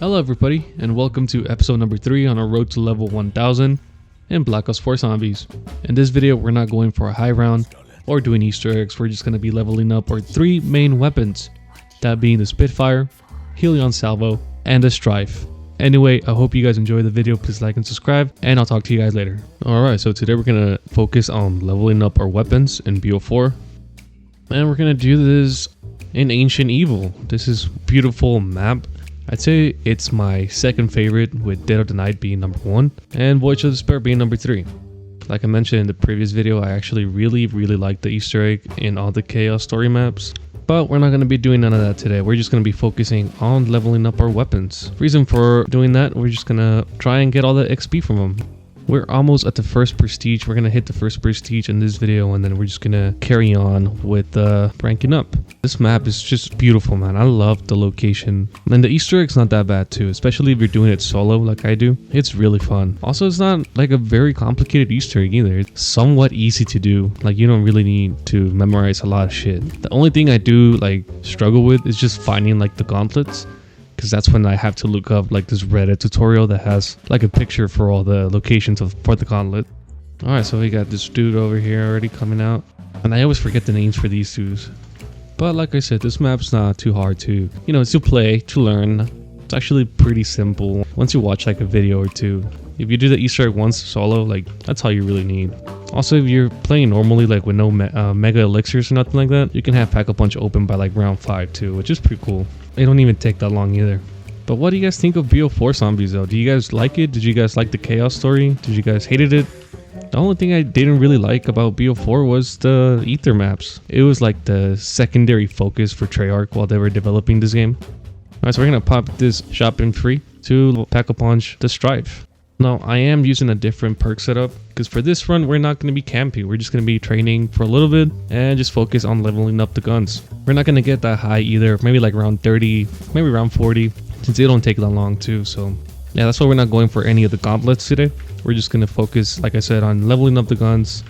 Hello everybody, and welcome to episode number 3 on our road to level 1000 in Black Ops 4 Zombies. In this video, we're not going for a high round or doing Easter eggs, we're just going to be leveling up our 3 main weapons, that being the Spitfire, Helion Salvo, and the Strife. Anyway, I hope you guys enjoy the video, please like and subscribe, and I'll talk to you guys later. Alright, so today we're going to focus on leveling up our weapons in BO4, and we're going to do this in Ancient Evil. This is a beautiful map. I'd say it's my second favorite, with Dead of the Night being number 1 and Voyage of Despair being number 3. Like I mentioned in the previous video, I actually really like the Easter egg in all the Chaos story maps. But we're not going to be doing none of that today. We're just going to be focusing on leveling up our weapons. Reason for doing that, we're just going to try and get all the XP from them. We're almost at the first prestige. We're going to hit the first prestige in this video, and then we're just going to carry on with ranking up. This map is just beautiful, man. I love the location. And the Easter egg's not that bad too, especially if you're doing it solo like I do. It's really fun. Also, it's not like a very complicated Easter egg either. It's somewhat easy to do. Like, you don't really need to memorize a lot of shit. The only thing I do like struggle with is just finding like the gauntlets, because that's when I have to look up like this Reddit tutorial that has like a picture for all the locations for the gauntlet. Alright, so we got this dude over here already coming out, and I always forget the names for these dudes. But like I said, this map's not too hard to, to play, to learn. It's actually pretty simple once you watch like a video or two. If you do the Easter egg once solo, like that's all you really need. Also, if you're playing normally, like with no mega elixirs or nothing like that, you can have Pack-a-Punch open by like round 5 too, which is pretty cool. It don't even take that long either. But what do you guys think of BO4 Zombies though? Do you guys like it? Did you guys like the Chaos story? Did you guys hated it? The only thing I didn't really like about BO4 was the Ether maps. It was like the secondary focus for Treyarch while they were developing this game. Alright, so we're gonna pop this shop-in free to Pack-a-Punch the Strife. Now, I am using a different perk setup, because for this run, we're not going to be camping. We're just going to be training for a little bit and just focus on leveling up the guns. We're not going to get that high either, maybe like around 30, maybe around 40, since it don't take that long too. So yeah, that's why we're not going for any of the gauntlets today. We're just going to focus, like I said, on leveling up the guns.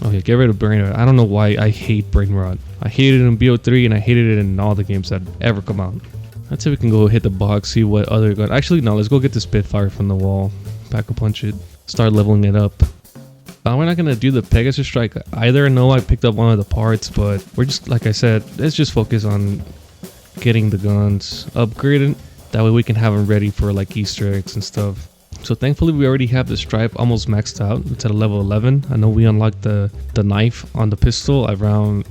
Okay, get rid of Brain Rot. I don't know why I hate Brain Rot. I hated it in BO3 and I hated it in all the games that ever come out. Let's see if we can go hit the box, see what other gun. Actually, no, let's go get the Spitfire from the wall. Pack-a-Punch it, start leveling it up. We're not gonna do the Pegasus Strike either. No, I picked up one of the parts, but we're just, like I said, let's just focus on getting the guns upgraded. That way we can have them ready for like Easter eggs and stuff. So thankfully we already have the Stripe almost maxed out. It's at a level 11. I know we unlocked the knife on the pistol around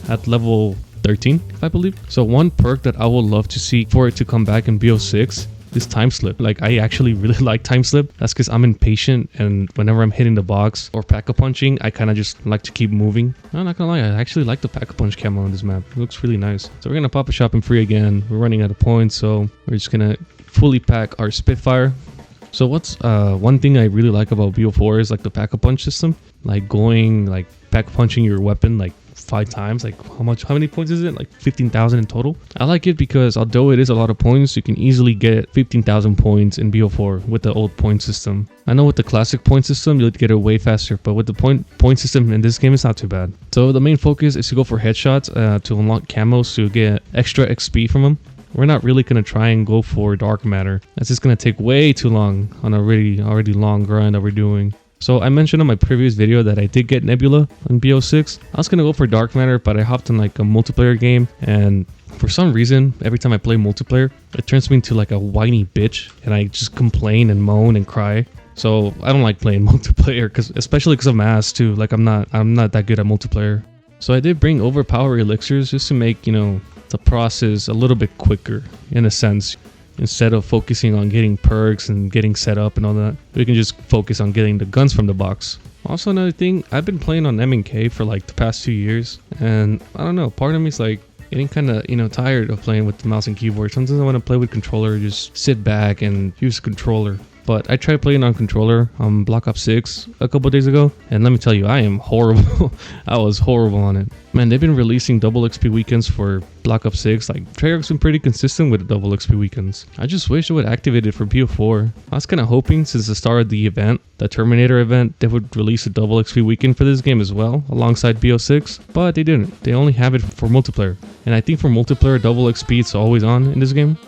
at level 13, I believe. So one perk that I would love to see for it to come back in BO6 is Time Slip. Like, I actually really like Time Slip. That's because I'm impatient, and whenever I'm hitting the box or Pack-a-Punching, I kind of just like to keep moving. I'm not gonna lie, I actually like the Pack-a-Punch camo on this map. It looks really nice. So we're gonna pop a shop in free again. We're running out of points, so we're just gonna fully pack our Spitfire. So what's one thing I really like about BO4 is like the Pack-a-Punch system. Like going like Pack-a-Punching your weapon like 5 times. Like how many points is it? Like 15,000 in total. I like it because although it is a lot of points, you can easily get 15,000 points in BO4 with the old point system. I know with the classic point system you'll get it way faster, but with the point system in this game it's not too bad. So the main focus is to go for headshots to unlock camos to get extra XP from them. We're not really going to try and go for dark matter. That's just going to take way too long on a already long grind that we're doing. So I mentioned in my previous video that I did get Nebula on BO6. I was going to go for dark matter, but I hopped in like a multiplayer game, and for some reason every time I play multiplayer it turns me into like a whiny bitch, and I just complain and moan and cry. So I don't like playing multiplayer, especially because I'm ass too. Like I'm not that good at multiplayer. So I did bring overpower elixirs just to make, the process a little bit quicker in a sense. Instead of focusing on getting perks and getting set up and all that, we can just focus on getting the guns from the box. Also, another thing, I've been playing on M&K for like the past 2 years, and I don't know, part of me is like getting kind of tired of playing with the mouse and keyboard. Sometimes I want to play with controller, just sit back and use a controller. But I tried playing on controller on Black Ops 6 a couple days ago, and let me tell you, I am horrible. I was horrible on it. Man, they've been releasing double XP weekends for Black Ops 6. Like, Treyarch's been pretty consistent with the double XP weekends. I just wish they would activate it for BO4. I was kind of hoping since the start of the event, the Terminator event, they would release a double XP weekend for this game as well, alongside BO6, but they didn't. They only have it for multiplayer. And I think for multiplayer, double XP it's always on in this game.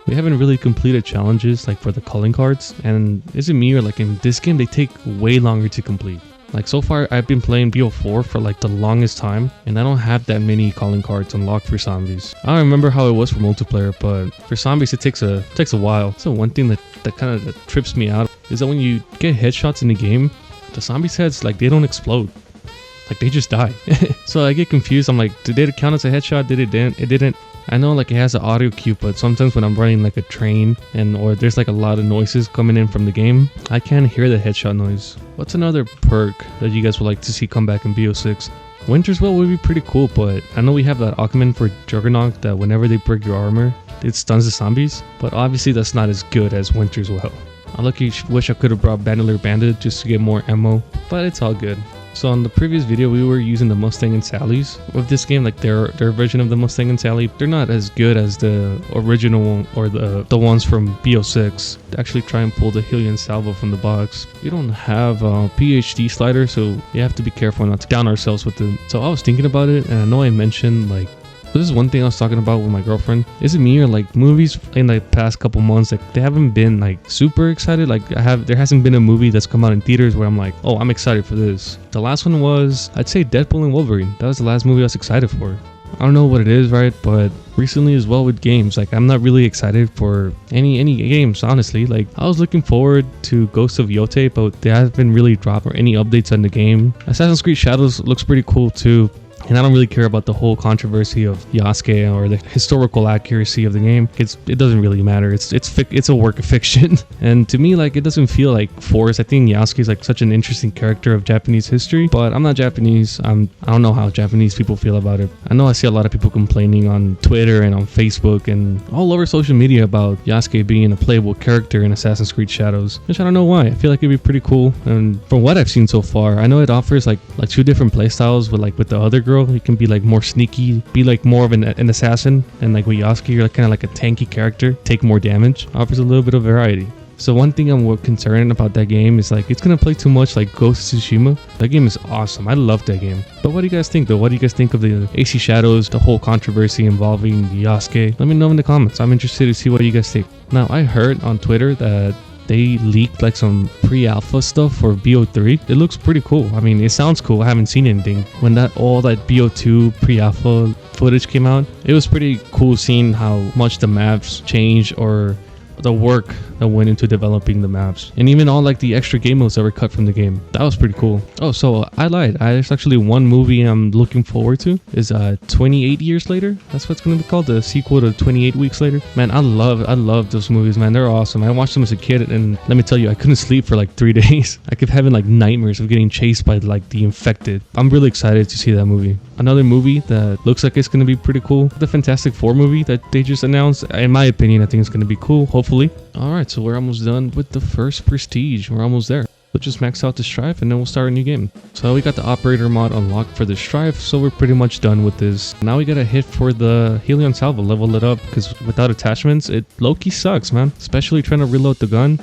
we haven't really completed challenges like for the calling cards. And is it me or like in this game they take way longer to complete? Like so far I've been playing BO4 for like the longest time and I don't have that many calling cards unlocked for zombies. I don't remember how it was for multiplayer, but for zombies it takes a while. So one thing that kind of trips me out is that when you get headshots in the game, the zombies' heads, like, they don't explode. Like, they just die. So I get confused. I'm like, did it count as a headshot? Did it didn't? It didn't. I know like it has an audio cue, but sometimes when I'm running like a train or there's like a lot of noises coming in from the game, I can't hear the headshot noise. What's another perk that you guys would like to see come back in BO6? Winter's Well would be pretty cool, but I know we have that augment for Juggernaut that whenever they break your armor, it stuns the zombies, but obviously that's not as good as Winter's Well. I wish I could have brought Bandolier Bandit just to get more ammo, but it's all good. So on the previous video, we were using the Mustang and Sally's. With this game, like their version of the Mustang and Sally, they're not as good as the original or the ones from BO6. Actually try and pull the Helion Salvo from the box. We don't have a PhD slider, so we have to be careful not to down ourselves with it. So I was thinking about it, and I know I mentioned like, this is one thing I was talking about with my girlfriend. Is it me or like movies in the past couple months, like they haven't been like super excited? Like there hasn't been a movie that's come out in theaters where I'm like, oh, I'm excited for this. The last one was, I'd say Deadpool and Wolverine. That was the last movie I was excited for. I don't know what it is, right? But recently as well with games, like I'm not really excited for any games, honestly. Like I was looking forward to Ghost of Yotei, but they haven't really dropped or any updates on the game. Assassin's Creed Shadows looks pretty cool too. And I don't really care about the whole controversy of Yasuke or the historical accuracy of the game. It doesn't really matter. It's a work of fiction. And to me, like, it doesn't feel like forced. I think Yasuke is like such an interesting character of Japanese history, but I'm not Japanese. I don't know how Japanese people feel about it. I know I see a lot of people complaining on Twitter and on Facebook and all over social media about Yasuke being a playable character in Assassin's Creed Shadows, which I don't know why. I feel like it'd be pretty cool. And from what I've seen so far, I know it offers like two different playstyles with the other girl. You can be like more sneaky, be like more of an assassin, and like with Yasuke, you're like kind of like a tanky character, take more damage. Offers a little bit of variety. So one thing I'm concerned about that game is like it's gonna play too much like Ghost of Tsushima. That game is awesome. I love that game. But what do you guys think though? What do you guys think of the AC Shadows, the whole controversy involving Yasuke? Let me know in the comments. I'm interested to see what you guys think. Now I heard on Twitter that they leaked like some pre-alpha stuff for BO3. It looks pretty cool. I mean, it sounds cool. I haven't seen anything. When all that BO2 pre-alpha footage came out, it was pretty cool seeing how much the maps changed or the work that went into developing the maps, and even all like the extra game modes that were cut from the game. That was pretty cool. Oh, so I lied. There's actually one movie I'm looking forward to. Is 28 Years Later. That's what's gonna be called, the sequel to 28 Weeks Later. Man, I love those movies, man. They're awesome. I watched them as a kid, and let me tell you, I couldn't sleep for like 3 days. I kept having like nightmares of getting chased by like the infected. I'm really excited to see that movie. Another movie that looks like it's gonna be pretty cool, the Fantastic Four movie that they just announced. In my opinion, I think it's gonna be cool, hopefully. Alright, so we're almost done with the first Prestige. We're almost there. We'll just max out the Strife and then we'll start a new game. So we got the Operator mod unlocked for the Strife, so we're pretty much done with this. Now we gotta hit for the Helion Salvo, level it up, because without attachments, it low-key sucks, man. Especially trying to reload the gun.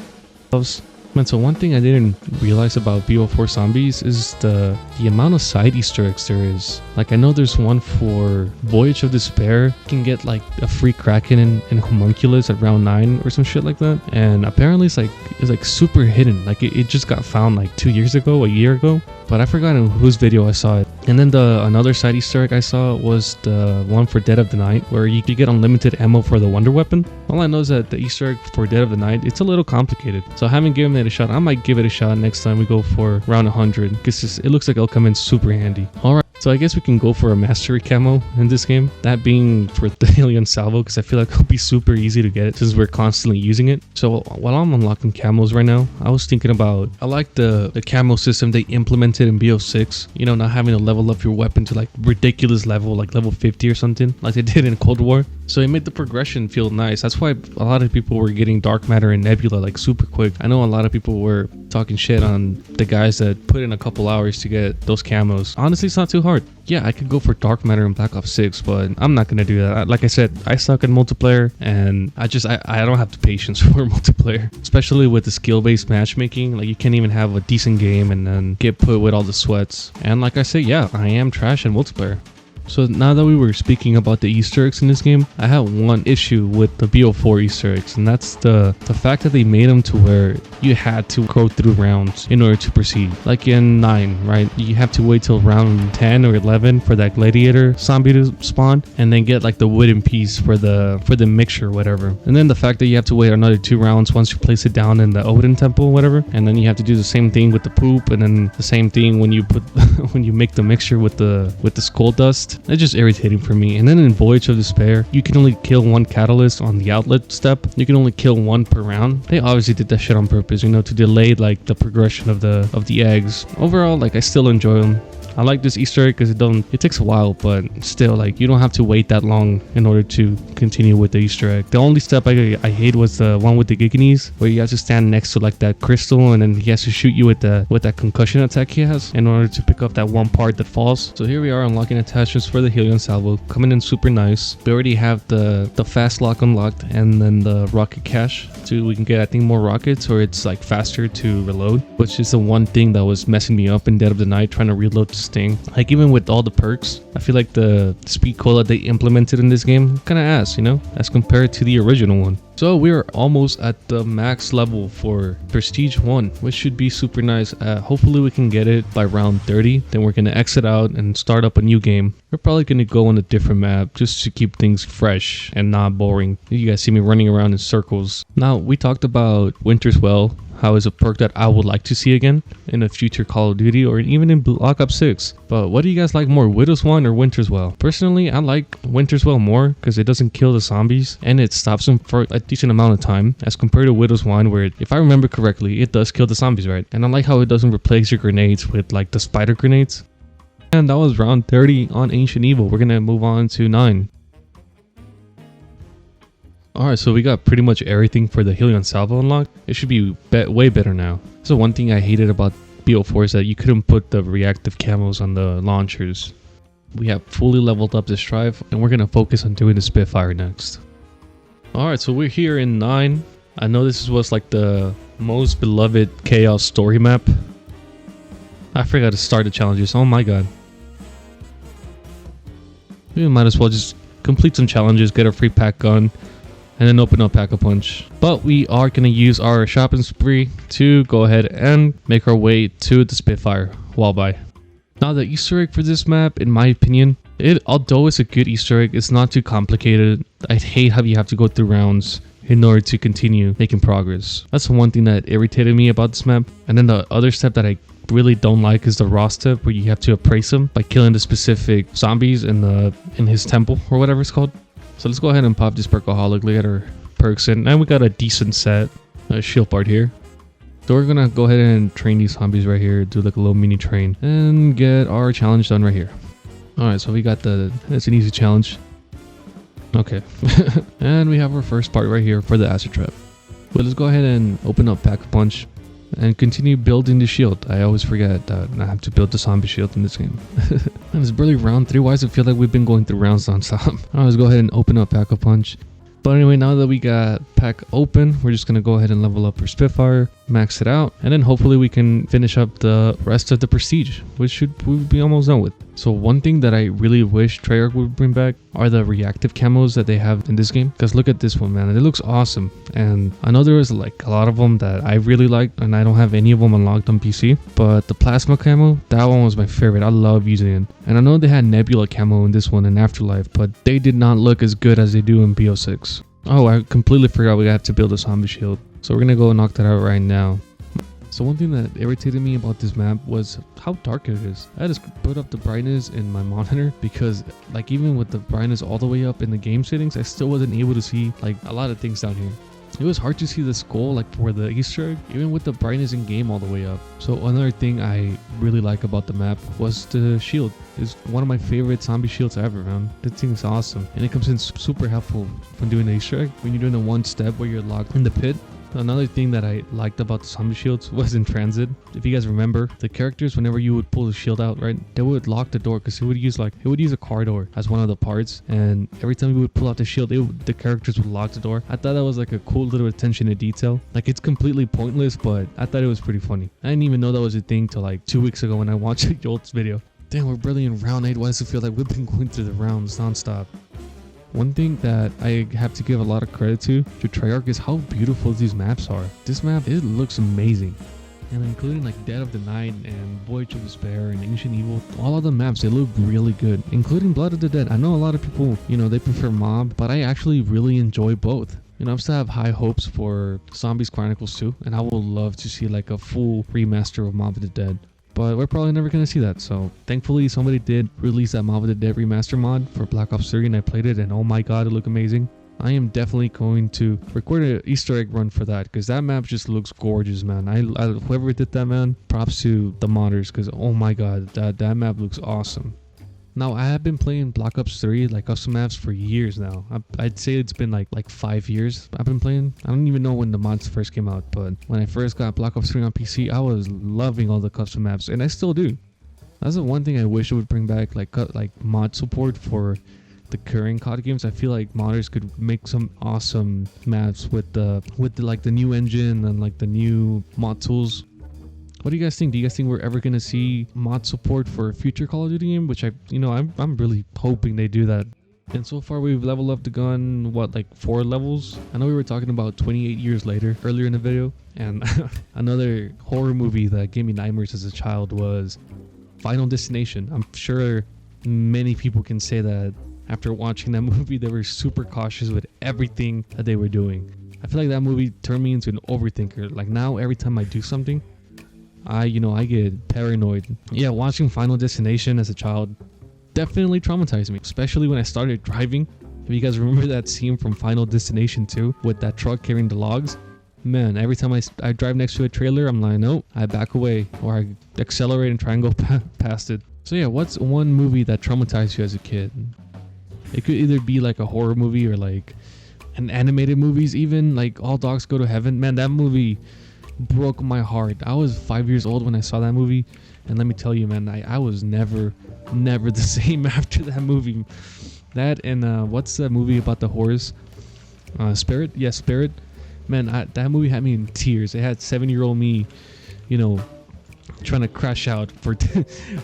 Man, so one thing I didn't realize about BO4 Zombies is the amount of side Easter eggs there is. Like, I know there's one for Voyage of Despair. You can get like a free Kraken and Homunculus at round 9 or some shit like that. And apparently it's like super hidden. Like it just got found like 2 years ago, a year ago. But I forgot in whose video I saw it. And then another side Easter egg I saw was the one for Dead of the Night, where you could get unlimited ammo for the Wonder Weapon. All I know is that the Easter egg for Dead of the Night, it's a little complicated. So I haven't given it a shot. I might give it a shot next time we go for round 100, because it looks like it'll come in super handy. Alright, so I guess we can go for a Mastery camo in this game. That being for the Helion Salvo, because I feel like it'll be super easy to get since we're constantly using it. So while I'm unlocking camos right now, I was thinking about, I like the camo system they implemented in BO6, you know, not having to level up your weapon to like ridiculous level, like level 50 or something, like they did in Cold War. So it made the progression feel nice. That's why a lot of people were getting Dark Matter and Nebula like super quick. I know a lot of people were talking shit on the guys that put in a couple hours to get those camos. Honestly, it's not too hard. Yeah, I could go for Dark Matter in Black Ops 6, but I'm not gonna do that. Like I said, I suck at multiplayer, and I don't have the patience for multiplayer, especially with the skill-based matchmaking. Like, you can't even have a decent game and then get put with all the sweats. And like I said, yeah, I am trash at multiplayer. So now that we were speaking about the Easter eggs in this game, I have one issue with the BO4 Easter eggs, and that's the fact that they made them to where you had to go through rounds in order to proceed. Like in 9, right? You have to wait till round 10 or 11 for that gladiator zombie to spawn, and then get like the wooden piece for the mixture or whatever. And then the fact that you have to wait another 2 rounds once you place it down in the Odin temple, whatever. And then you have to do the same thing with the poop, and then the same thing when you put when you make the mixture with the skull dust. It's just irritating for me. And then in Voyage of Despair, you can only kill 1 catalyst on the outlet step. You can only kill 1 per round. They obviously did that shit on purpose, you know, to delay like the progression of the eggs. Overall, like I still enjoy them. I like this Easter egg because it takes a while, but still, like, you don't have to wait that long in order to continue with the Easter egg. The only step I hate was the one with the Giganees, where you have to stand next to like that crystal, and then he has to shoot you with that concussion attack he has in order to pick up that one part that falls. So here we are unlocking attachments for the Helion Salvo, coming in super nice. We already have the fast lock unlocked, and then the rocket cache, so we can get I think more rockets, or it's like faster to reload, which is the one thing that was messing me up in Dead of the Night, trying to reload the thing. Like even with all the perks, I feel like the speed cola they implemented in this game kind of ass, you know, as compared to the original one. So we're almost at the max level for Prestige 1, which should be super nice. Hopefully we can get it by round 30. Then we're going to exit out and start up a new game. We're probably going to go on a different map just to keep things fresh and not boring. You guys see me running around in circles. Now, we talked about Winter's Well, how is a perk that I would like to see again in a future Call of Duty or even in Black Ops 6. But what do you guys like more, Widow's Wine or Winter's Well? Personally, I like Winter's Well more because it doesn't kill the zombies and it stops them for a decent amount of time as compared to Widow's Wine, where if I remember correctly, it does kill the zombies, right? And I like how it doesn't replace your grenades with like the spider grenades. And that was round 30 on Ancient Evil. We're gonna move on to 9. Alright, so we got pretty much everything for the Helion Salvo unlocked. It should be way better now. So one thing I hated about BO4 is that you couldn't put the reactive camos on the launchers. We have fully leveled up this drive, and we're going to focus on doing the Spitfire next. Alright, so we're here in 9. I know this was like the most beloved Chaos story map. I forgot to start the challenges, oh my god. We might as well just complete some challenges, get a free pack gun, and then open up Pack-a-Punch. But we are going to use our shopping spree to go ahead and make our way to the Spitfire Wallby. Now the Easter egg for this map, in my opinion, although it's a good Easter egg, it's not too complicated. I hate how you have to go through rounds in order to continue making progress. That's the one thing that irritated me about this map. And then the other step that I really don't like is the raw step, where you have to appraise him by killing the specific zombies in his temple or whatever it's called. So let's go ahead and pop this Perkaholic, look at our perks in, and we got a decent set, shield part here. So we're gonna go ahead and train these zombies right here, do like a little mini train, and get our challenge done right here. Alright, so we got it's an easy challenge. Okay, and we have our first part right here for the acid trap. But let's go ahead and open up Pack-a-Punch and continue building the shield. I always forget that I have to build the zombie shield in this game. And it's barely round 3. Why does it feel like we've been going through rounds non-stop? Alright, let's go ahead and open up Pack-a-Punch. But anyway, now that we got pack open, we're just going to go ahead and level up our Spitfire, max it out, and then hopefully we can finish up the rest of the Prestige, which we'll be almost done with. So one thing that I really wish Treyarch would bring back are the reactive camos that they have in this game. Because look at this one, man. It looks awesome. And I know there is like a lot of them that I really like, and I don't have any of them unlocked on PC. But the plasma camo, that one was my favorite. I love using it. And I know they had Nebula camo in this one in Afterlife, but they did not look as good as they do in BO6. Oh, I completely forgot we have to build a zombie shield. So we're going to go and knock that out right now. So one thing that irritated me about this map was how dark it is. I had to put up the brightness in my monitor because like even with the brightness all the way up in the game settings, I still wasn't able to see like a lot of things down here. It was hard to see the skull like for the Easter egg, even with the brightness in game all the way up. So another thing I really like about the map was the shield. It's one of my favorite zombie shields ever, man. That thing is awesome. And it comes in super helpful when doing the Easter egg. When you're doing the one step where you're locked in the pit. Another thing that I liked about the zombie shields was in transit. If you guys remember, the characters, whenever you would pull the shield out, right, they would lock the door because it would use a car door as one of the parts. And every time you would pull out the shield, the characters would lock the door. I thought that was like a cool little attention to detail. Like it's completely pointless, but I thought it was pretty funny. I didn't even know that was a thing till like 2 weeks ago when I watched Jolt's video. Damn, we're barely in round 8. Why does it feel like we've been going through the rounds non-stop? One thing that I have to give a lot of credit to Treyarch is how beautiful these maps are. This map, it looks amazing. And including like Dead of the Night and Voyage of Despair and Ancient Evil, all of the maps, they look really good, including Blood of the Dead. I know a lot of people, they prefer Mob, but I actually really enjoy both. I still have high hopes for Zombies Chronicles 2, and I would love to see like a full remaster of Mob of the Dead. But we're probably never going to see that, so thankfully somebody did release that Mob of the Dead remaster mod for Black Ops 3, and I played it, and oh my god, it looked amazing. I am definitely going to record an Easter egg run for that, because that map just looks gorgeous, man. Whoever did that, man, props to the modders, because oh my god, that map looks awesome. Now, I have been playing Black Ops 3, like custom maps, for years now. I'd say it's been like 5 years I've been playing. I don't even know when the mods first came out, but when I first got Black Ops 3 on PC, I was loving all the custom maps, and I still do. That's the one thing I wish it would bring back, like mod support for the current COD games. I feel like modders could make some awesome maps with the new engine and like the new mod tools. What do you guys think? Do you guys think we're ever gonna see mod support for a future Call of Duty game? Which I'm really hoping they do that. And so far we've leveled up the gun, like 4 levels? I know we were talking about 28 years later earlier in the video, and another horror movie that gave me nightmares as a child was Final Destination. I'm sure many people can say that after watching that movie, they were super cautious with everything that they were doing. I feel like that movie turned me into an overthinker. Like now, every time I do something, I get paranoid. Yeah, watching Final Destination as a child definitely traumatized me, especially when I started driving. If you guys remember that scene from Final Destination 2 with that truck carrying the logs, man, every time I drive next to a trailer, I'm like, nope, I back away or I accelerate and try and go past it. So yeah, what's one movie that traumatized you as a kid? It could either be like a horror movie or like an animated movies, even like All Dogs Go to Heaven. Man, that movie broke my heart. I was 5 years old when I saw that movie, and let me tell you, man, I was never the same after that movie. That and what's that movie about the horse? Spirit? Yeah, Spirit. Man, that movie had me in tears. It had 7-year-old me, trying to crash out for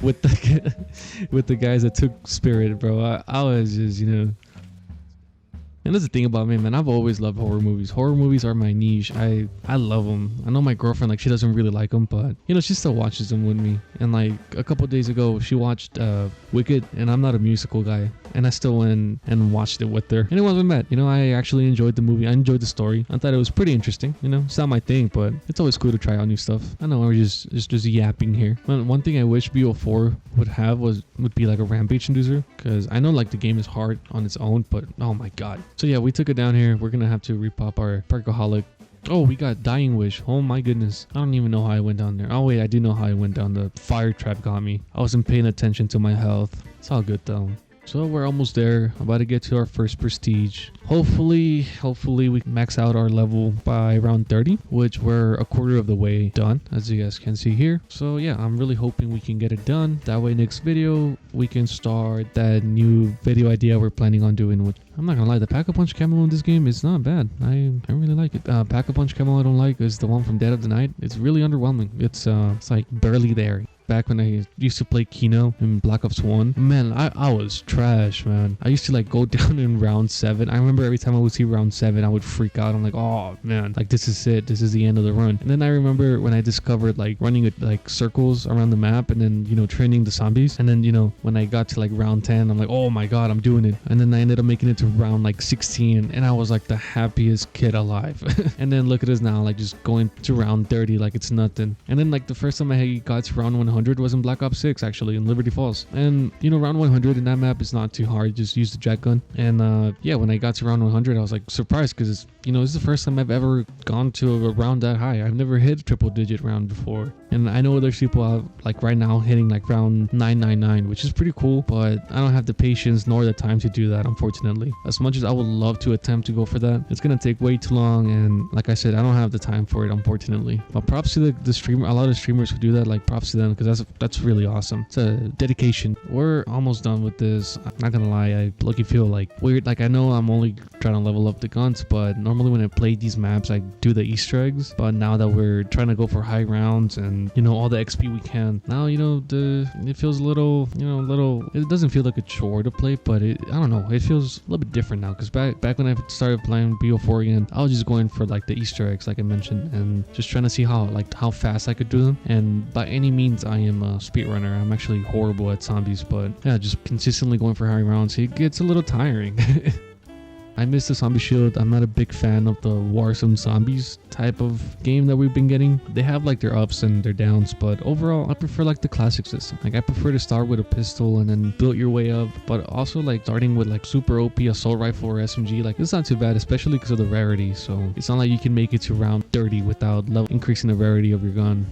with the guys that took Spirit, bro. I was just, And that's the thing about me, man. I've always loved horror movies. Horror movies are my niche. I love them. I know my girlfriend, like, she doesn't really like them, but, she still watches them with me. And, like, a couple days ago, she watched Wicked, and I'm not a musical guy. And I still went and watched it with her. And it wasn't bad. I actually enjoyed the movie. I enjoyed the story. I thought it was pretty interesting. It's not my thing, but it's always cool to try out new stuff. I know we're just yapping here. One thing I wish BO4 would be like a rampage inducer, because I know, like, the game is hard on its own, but oh my god. So yeah, we took it down here. We're gonna have to repop our Perkaholic. Oh, we got Dying Wish. Oh my goodness. I don't even know how I went down there. Oh wait, I do know how I went down. The fire trap got me. I wasn't paying attention to my health. It's all good though. So we're almost there. About to get to our first prestige. Hopefully we max out our level by around 30, which we're a quarter of the way done, as you guys can see here. So yeah, I'm really hoping we can get it done. That way next video we can start that new video idea we're planning on doing. Which I'm not gonna lie, the Pack-a-Punch camo in this game is not bad. I really like it. Pack-a-Punch camo I don't like is the one from Dead of the Night. It's really underwhelming. It's like barely there. Back when I used to play Kino in Black Ops 1, man, I was trash, man. I used to like go down in round 7. I remember every time I would see round 7, I would freak out. I'm like, oh man, like this is it. This is the end of the run. And then I remember when I discovered like running like circles around the map and then, training the zombies. And then, when I got to like round 10, I'm like, oh my god, I'm doing it. And then I ended up making it to round like 16, and I was like the happiest kid alive. And then look at us now, like just going to round 30 like it's nothing. And then like the first time I got to round 100 was in Black Ops 6, actually, in Liberty Falls. And round 100 in that map is not too hard. Just use the jet gun. And yeah, when I got to round 100, I was like surprised, because it's this is the first time I've ever gone to a round that high. I've never hit a triple digit round before. And I know there's people out like right now hitting like round 999, which is pretty cool, but I don't have the patience nor the time to do that, unfortunately. As much as I would love to attempt to go for that, it's gonna take way too long, and like I said, I don't have the time for it, unfortunately. But props to the streamer. A lot of streamers who do that, like props to them, because that's really awesome. It's a dedication. We're almost done with this. I'm not gonna lie, I lucky feel like weird. Like I know I'm only trying to level up the guns, but normally when I play these maps I do the Easter eggs. But now that we're trying to go for high rounds and and all the XP we can. Now it feels a little it doesn't feel like a chore to play, but I don't know, it feels a little bit different now, because back when I started playing BO4 again, I was just going for like the Easter eggs like I mentioned, and just trying to see how fast I could do them. And by any means I am a speedrunner. I'm actually horrible at zombies, but yeah, just consistently going for high rounds, it gets a little tiring. I miss the zombie shield. I'm not a big fan of the Warzone zombies type of game that we've been getting. They have like their ups and their downs, but overall I prefer like the classic system. Like, I prefer to start with a pistol and then build your way up, but also like starting with like super OP assault rifle or SMG, like it's not too bad, especially because of the rarity. So it's not like you can make it to round 30 without increasing the rarity of your gun.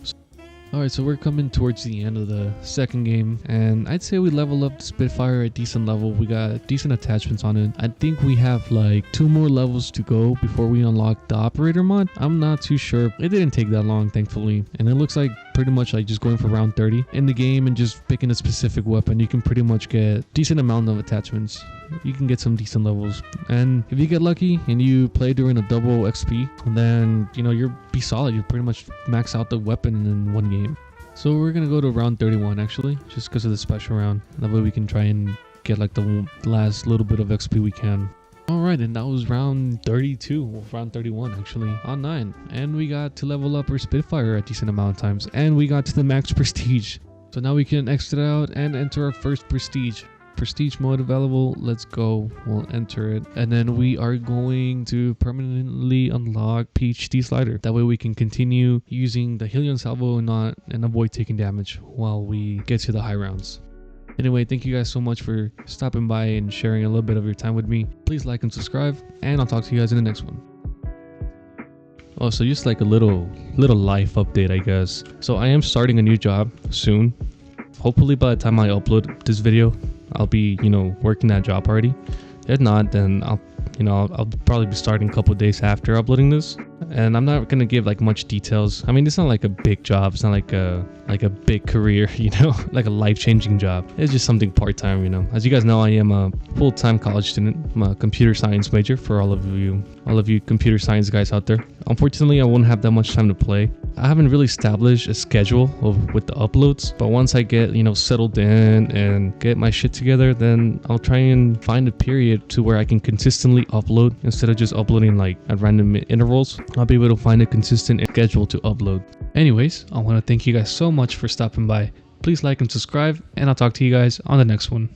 Alright, so we're coming towards the end of the second game, and I'd say we level up the Spitfire at a decent level. We got decent attachments on it. I think we have like 2 more levels to go before we unlock the operator mod. I'm not too sure. It didn't take that long, thankfully, and it looks like pretty much like just going for round 30 in the game and just picking a specific weapon. You can pretty much get decent amount of attachments. You can get some decent levels, and if you get lucky and you play during a double XP, then you'll be solid. You pretty much max out the weapon in one game. So we're gonna go to round 31 actually, just because of the special round. That way we can try and get like the last little bit of XP we can. Alright, and that was round 32, well, round 31 actually, on 9. And we got to level up our Spitfire a decent amount of times, and we got to the max prestige. So now we can exit out and enter our first prestige. Prestige mode available. Let's go. We'll enter it, and then we are going to permanently unlock PhD slider. That way we can continue using the Helion salvo and avoid taking damage while we get to the high rounds. Anyway, thank you guys so much for stopping by and sharing a little bit of your time with me. Please like and subscribe, and I'll talk to you guys in the next one. Oh, so just like a little life update, I guess. So I am starting a new job soon. Hopefully by the time I upload this video, I'll be working that job already. If not, then I'll probably be starting a couple days after uploading this. And I'm not gonna give like much details. I mean, it's not like a big job. It's not like a big career, like a life-changing job. It's just something part-time, As you guys know, I am a full-time college student. I'm a computer science major for all of you computer science guys out there. Unfortunately, I won't have that much time to play. I haven't really established a schedule with the uploads, but once I get settled in and get my shit together, then I'll try and find a period to where I can consistently upload instead of just uploading like at random intervals. I'll be able to find a consistent schedule to upload. Anyways, I want to thank you guys so much for stopping by. Please like and subscribe, and I'll talk to you guys on the next one.